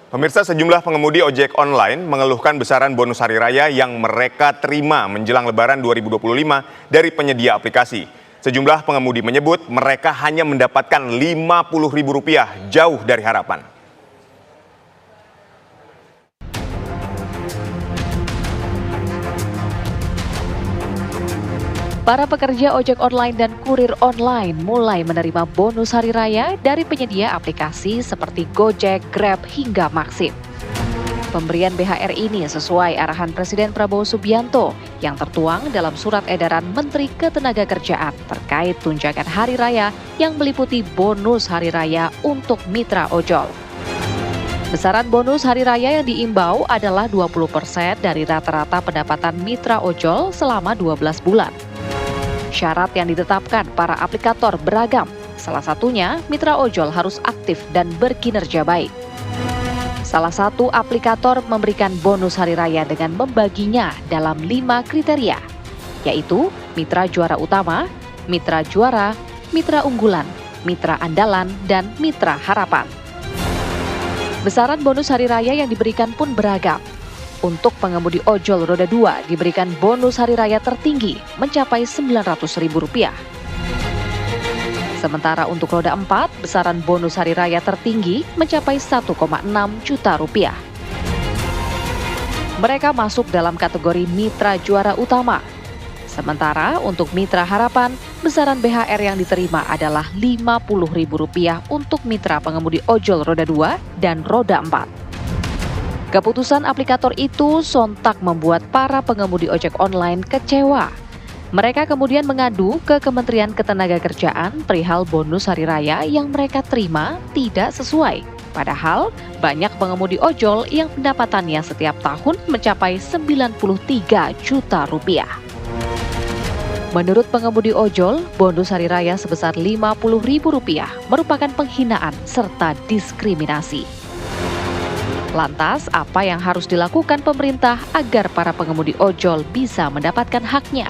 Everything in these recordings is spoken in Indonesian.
Pemirsa, sejumlah pengemudi ojek online mengeluhkan besaran bonus hari raya yang mereka terima menjelang Lebaran 2025 dari penyedia aplikasi. Sejumlah pengemudi menyebut mereka hanya mendapatkan Rp50.000, jauh dari harapan. Para pekerja ojek online dan kurir online mulai menerima bonus hari raya dari penyedia aplikasi seperti Gojek, Grab, hingga Maxim. Pemberian BHR ini sesuai arahan Presiden Prabowo Subianto yang tertuang dalam surat edaran Menteri Ketenagakerjaan terkait tunjangan hari raya yang meliputi bonus hari raya untuk mitra ojol. Besaran bonus hari raya yang diimbau adalah 20% dari rata-rata pendapatan mitra ojol selama 12 bulan. Syarat yang ditetapkan para aplikator beragam. Salah satunya, mitra ojol harus aktif dan berkinerja baik. Salah satu aplikator memberikan bonus hari raya dengan membaginya dalam 5 kriteria, yaitu mitra juara utama, mitra juara, mitra unggulan, mitra andalan, dan mitra harapan. Besaran bonus hari raya yang diberikan pun beragam. Untuk pengemudi ojol roda 2 diberikan bonus hari raya tertinggi mencapai Rp900.000. Sementara untuk roda 4, besaran bonus hari raya tertinggi mencapai Rp1,6 juta. Mereka masuk dalam kategori mitra juara utama. Sementara untuk mitra harapan, besaran BHR yang diterima adalah Rp50.000 untuk mitra pengemudi ojol roda 2 dan roda 4. Keputusan aplikator itu sontak membuat para pengemudi ojek online kecewa. Mereka kemudian mengadu ke Kementerian Ketenagakerjaan perihal bonus hari raya yang mereka terima tidak sesuai. Padahal banyak pengemudi ojol yang pendapatannya setiap tahun mencapai Rp93 juta. Menurut pengemudi ojol, bonus hari raya sebesar Rp50.000 merupakan penghinaan serta diskriminasi. Lantas, apa yang harus dilakukan pemerintah agar para pengemudi ojol bisa mendapatkan haknya?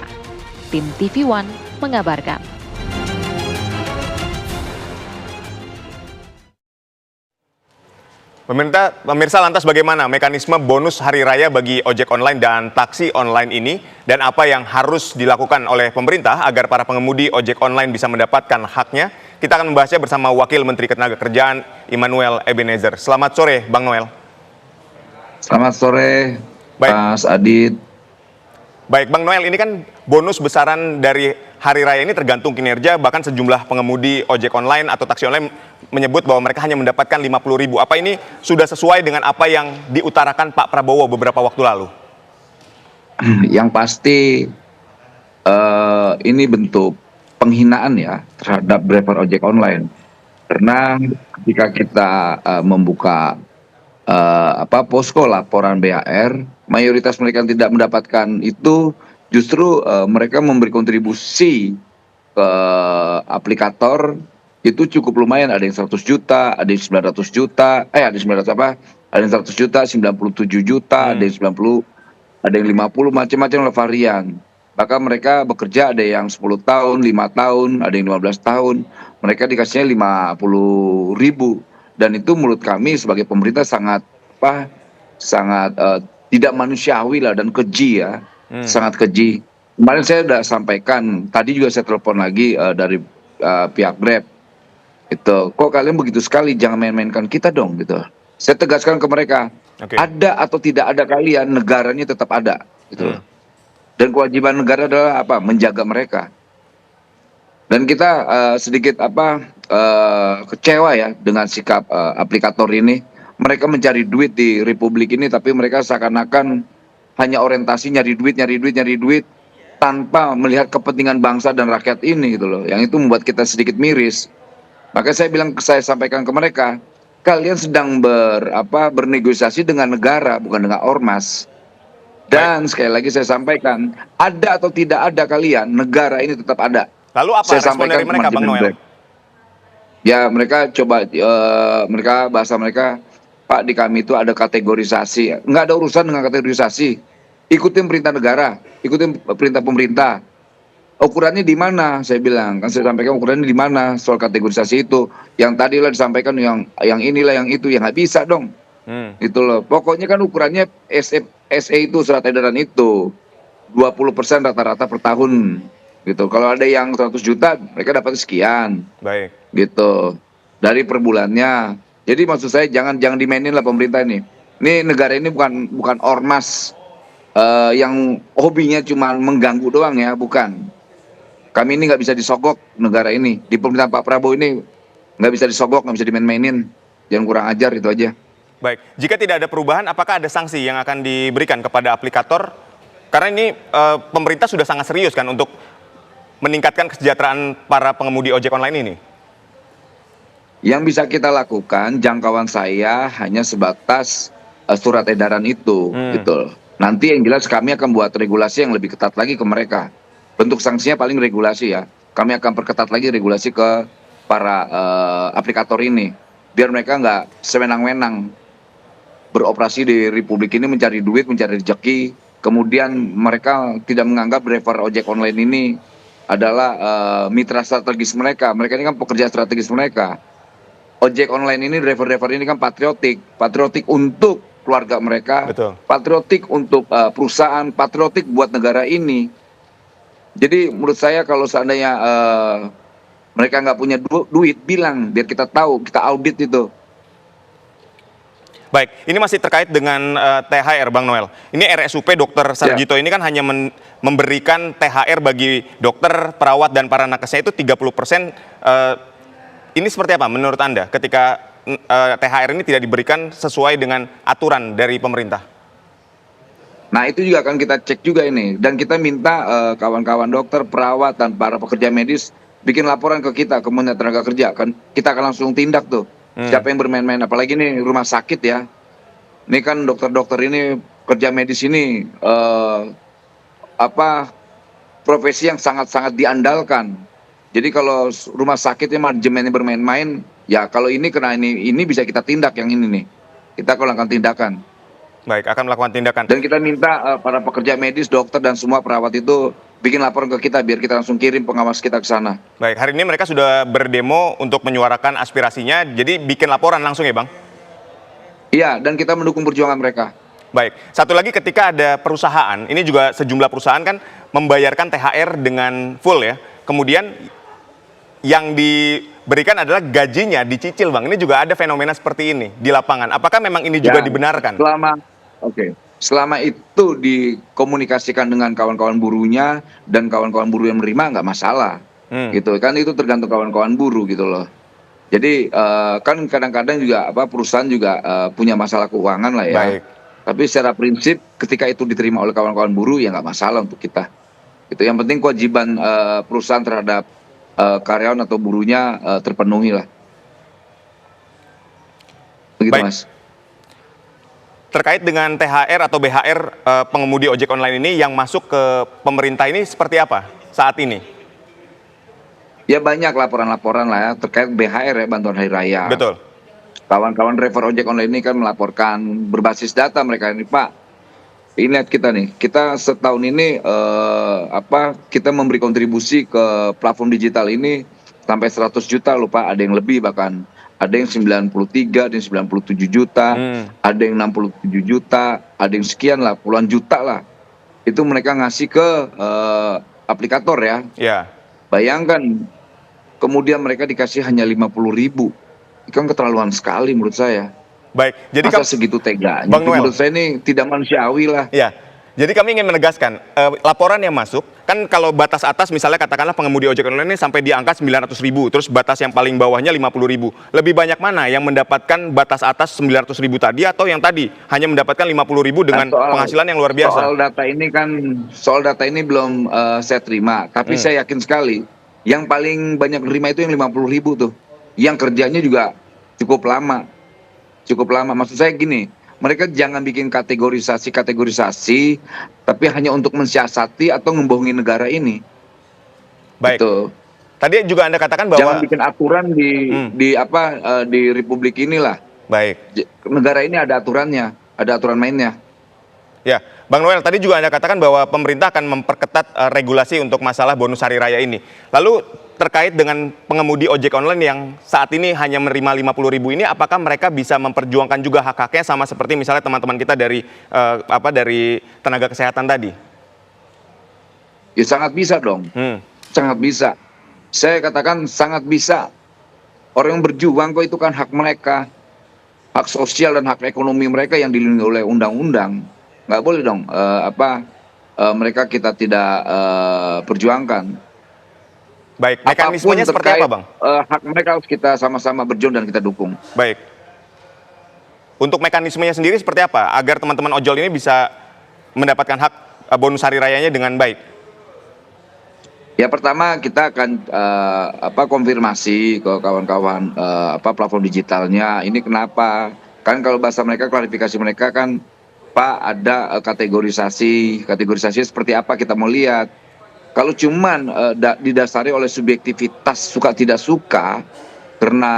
Tim TV One mengabarkan. Pemirsa, lantas bagaimana mekanisme bonus hari raya bagi ojek online dan taksi online ini, dan apa yang harus dilakukan oleh pemerintah agar para pengemudi ojek online bisa mendapatkan haknya? Kita akan membahasnya bersama Wakil Menteri Ketenagakerjaan Immanuel Ebenezer. Selamat sore, Bang Noel. Selamat sore, Mas Adit. Baik, Bang Noel, ini kan bonus besaran dari hari raya ini tergantung kinerja, bahkan sejumlah pengemudi ojek online atau taksi online menyebut bahwa mereka hanya mendapatkan Rp50.000. Apa ini sudah sesuai dengan apa yang diutarakan Pak Prabowo beberapa waktu lalu? Yang pasti ini bentuk penghinaan ya terhadap driver ojek online. Karena ketika kita membuka posko laporan BHR, mayoritas mereka yang tidak mendapatkan itu justru mereka memberi kontribusi ke aplikator itu cukup lumayan, ada yang 100 juta, ada yang 900 juta, ada yang 100 juta, 97 juta, ada yang 90, ada yang 50, macam-macam lah varian. Bahkan mereka bekerja ada yang 10 tahun, 5 tahun, ada yang 15 tahun, mereka dikasihnya Rp50.000. Dan itu menurut kami sebagai pemerintah sangat tidak manusiawi lah dan keji ya, sangat keji. Kemarin saya sudah sampaikan, tadi juga saya telepon lagi dari pihak Grab. Itu kok kalian begitu sekali, jangan main-mainkan kita dong gitu. Saya tegaskan ke mereka, ada atau tidak ada kalian, negaranya tetap ada gitu. Dan kewajiban negara adalah apa? Menjaga mereka. Dan kita sedikit kecewa ya dengan sikap aplikator ini. Mereka mencari duit di Republik ini, tapi mereka seakan-akan hanya orientasi nyari duit tanpa melihat kepentingan bangsa dan rakyat ini gitu loh. Yang itu membuat kita sedikit miris. Maka saya sampaikan ke mereka, kalian sedang bernegosiasi dengan negara, bukan dengan ormas. Dan sekali lagi saya sampaikan, ada atau tidak ada kalian, negara ini tetap ada. Lalu apa respon dari mereka, Bang Noel? Ya mereka bahasa mereka, Pak, di kami itu ada kategorisasi. Nggak ada urusan dengan kategorisasi. Ikutin perintah negara, ikutin perintah pemerintah. Ukurannya di mana? Saya bilang, kan saya sampaikan ukurannya di mana soal kategorisasi itu. Yang tadi lah disampaikan yang inilah yang itu, yang nggak bisa dong. Gitu loh. Pokoknya kan ukurannya SE itu surat edaran itu 20% rata-rata per tahun gitu. Kalau ada yang 100 juta, mereka dapat sekian Baik. gitu dari per bulannya. Jadi maksud saya jangan dimainin lah pemerintah ini. Ini negara ini bukan ormas yang hobinya cuma mengganggu doang ya, bukan. Kami ini nggak bisa disogok negara ini. Di pemerintahan Pak Prabowo ini nggak bisa disogok, nggak bisa dimain-mainin. Jangan kurang ajar, itu aja. Baik, jika tidak ada perubahan, apakah ada sanksi yang akan diberikan kepada aplikator? Karena ini pemerintah sudah sangat serius kan untuk meningkatkan kesejahteraan para pengemudi ojek online ini. Yang bisa kita lakukan, jangkauan saya hanya sebatas surat edaran itu, gitu. Nanti yang jelas kami akan buat regulasi yang lebih ketat lagi ke mereka. Bentuk sanksinya paling regulasi ya. Kami akan perketat lagi regulasi ke para aplikator ini, biar mereka nggak sewenang-wenang beroperasi di Republik ini mencari duit, mencari rezeki. Kemudian mereka tidak menganggap driver ojek online ini adalah mitra strategis mereka. Mereka ini kan pekerja strategis mereka. Ojek online ini, driver-driver ini kan patriotik untuk keluarga mereka, Betul. patriotik untuk perusahaan, patriotik buat negara ini. Jadi menurut saya kalau seandainya mereka nggak punya duit, bilang biar kita tahu, kita audit itu. Baik, ini masih terkait dengan THR, Bang Noel. Ini RSUP Dr. Sarjito ini kan hanya memberikan THR bagi dokter, perawat, dan para nakesnya itu 30%. Ini seperti apa menurut Anda ketika THR ini tidak diberikan sesuai dengan aturan dari pemerintah? Nah itu juga akan kita cek juga ini. Dan kita minta kawan-kawan dokter, perawat, dan para pekerja medis bikin laporan ke kita, ke Kementerian Tenaga Kerja. Kita akan langsung tindak tuh. Siapa yang bermain-main, apalagi ini rumah sakit ya. Ini kan dokter-dokter ini, kerja medis ini profesi yang sangat-sangat diandalkan. Jadi kalau rumah sakitnya manajemennya bermain-main, ya kalau ini kena ini bisa kita tindak yang ini nih. Kita akan lakukan tindakan. Baik, akan melakukan tindakan. Dan kita minta para pekerja medis, dokter, dan semua perawat itu bikin laporan ke kita biar kita langsung kirim pengawas kita ke sana. Baik, hari ini mereka sudah berdemo untuk menyuarakan aspirasinya, jadi bikin laporan langsung ya, Bang? Iya, dan kita mendukung perjuangan mereka. Baik, satu lagi ketika ada perusahaan, ini juga sejumlah perusahaan kan membayarkan THR dengan full ya, kemudian yang diberikan adalah gajinya dicicil, Bang. Ini juga ada fenomena seperti ini di lapangan. Apakah memang ini juga dibenarkan? Selama itu dikomunikasikan dengan kawan-kawan buruhnya dan kawan-kawan buruh yang menerima nggak masalah, gitu kan, itu tergantung kawan-kawan buruh gitu loh. Jadi kan kadang-kadang juga perusahaan juga punya masalah keuangan lah ya. Baik. Tapi secara prinsip ketika itu diterima oleh kawan-kawan buruh ya nggak masalah untuk kita. Itu yang penting kewajiban perusahaan terhadap karyawan atau buruhnya terpenuhi lah. Begitu. Baik. Mas. Terkait dengan THR atau BHR pengemudi ojek online ini yang masuk ke pemerintah ini seperti apa saat ini? Ya banyak laporan-laporan lah ya terkait BHR ya, bantuan hari raya. Betul. Kawan-kawan driver ojek online ini kan melaporkan berbasis data mereka ini, Pak. Ingat kita nih, kita setahun ini kita memberi kontribusi ke platform digital ini sampai 100 juta loh Pak, ada yang lebih bahkan. Ada yang 93, ada yang 97 juta, ada yang 67 juta, ada yang sekian lah, puluhan juta lah. Itu mereka ngasih ke aplikator ya. Ya. Bayangkan, kemudian mereka dikasih hanya 50.000. Itu kan keterlaluan sekali menurut saya. Baik, jadi masa segitu teganya? Bang Noel, menurut saya ini tidak manusiawi lah. Ya, jadi kami ingin menegaskan, laporan yang masuk, kan kalau batas atas misalnya katakanlah pengemudi ojek online ini sampai di angka 900.000, terus batas yang paling bawahnya 50.000. Lebih banyak mana yang mendapatkan batas atas 900.000 tadi atau yang tadi hanya mendapatkan 50.000 dengan penghasilan yang luar biasa? Soal data ini belum saya terima, tapi saya yakin sekali yang paling banyak menerima itu yang 50.000 tuh. Yang kerjanya juga cukup lama. Maksud saya gini, mereka jangan bikin kategorisasi, tapi hanya untuk mensiasati atau membohongi negara ini. Baik. Gitu. Tadi juga Anda katakan bahwa jangan bikin aturan di Republik inilah. Baik. Negara ini ada aturannya, ada aturan mainnya. Ya, Bang Noel, tadi juga Anda katakan bahwa pemerintah akan memperketat regulasi untuk masalah bonus hari raya ini. Lalu terkait dengan pengemudi ojek online yang saat ini hanya menerima 50.000 ini, apakah mereka bisa memperjuangkan juga hak-haknya sama seperti misalnya teman-teman kita dari dari tenaga kesehatan tadi? Ya sangat bisa dong, sangat bisa. Saya katakan sangat bisa. Orang yang berjuang kok itu kan hak mereka, hak sosial dan hak ekonomi mereka yang dilindungi oleh undang-undang. Nggak boleh dong mereka kita tidak perjuangkan. Baik, mekanismenya seperti apa, Bang? Hak mereka harus kita sama-sama berjuang dan kita dukung. Baik. Untuk mekanismenya sendiri seperti apa agar teman-teman ojol ini bisa mendapatkan hak bonus hari rayanya dengan baik? Ya pertama kita akan konfirmasi ke kawan-kawan platform digitalnya. Ini kenapa? Kan kalau bahasa mereka, klarifikasi mereka kan, Pak, ada kategorisasi seperti apa kita mau lihat. Kalau cuman didasari oleh subjektivitas suka tidak suka karena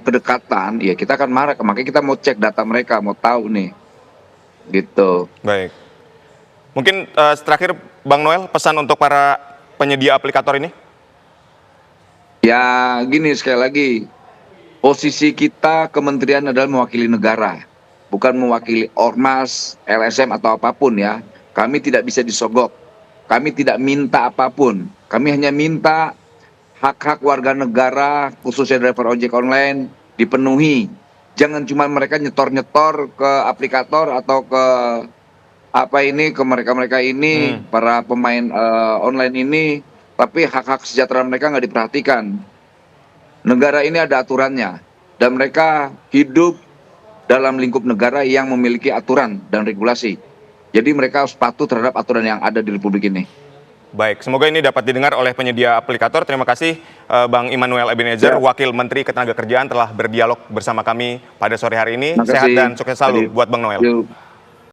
kedekatan, ya kita akan marah. Makanya kita mau cek data mereka, mau tahu nih, gitu. Baik. Mungkin terakhir Bang Noel, pesan untuk para penyedia aplikator ini? Ya gini, sekali lagi, posisi kita kementerian adalah mewakili negara, bukan mewakili ormas, LSM atau apapun ya. Kami tidak bisa disogok. Kami tidak minta apapun, kami hanya minta hak-hak warga negara, khususnya driver ojek online, dipenuhi. Jangan cuma mereka nyetor-nyetor ke aplikator atau ke ke mereka-mereka ini, para pemain online ini, tapi hak-hak sejahtera mereka nggak diperhatikan. Negara ini ada aturannya, dan mereka hidup dalam lingkup negara yang memiliki aturan dan regulasi. Jadi mereka harus patuh terhadap aturan yang ada di Republik ini. Baik, semoga ini dapat didengar oleh penyedia aplikator. Terima kasih Bang Immanuel Ebenezer, Wakil Menteri Ketenagakerjaan telah berdialog bersama kami pada sore hari ini. Sehat dan sukses selalu buat Bang Noel.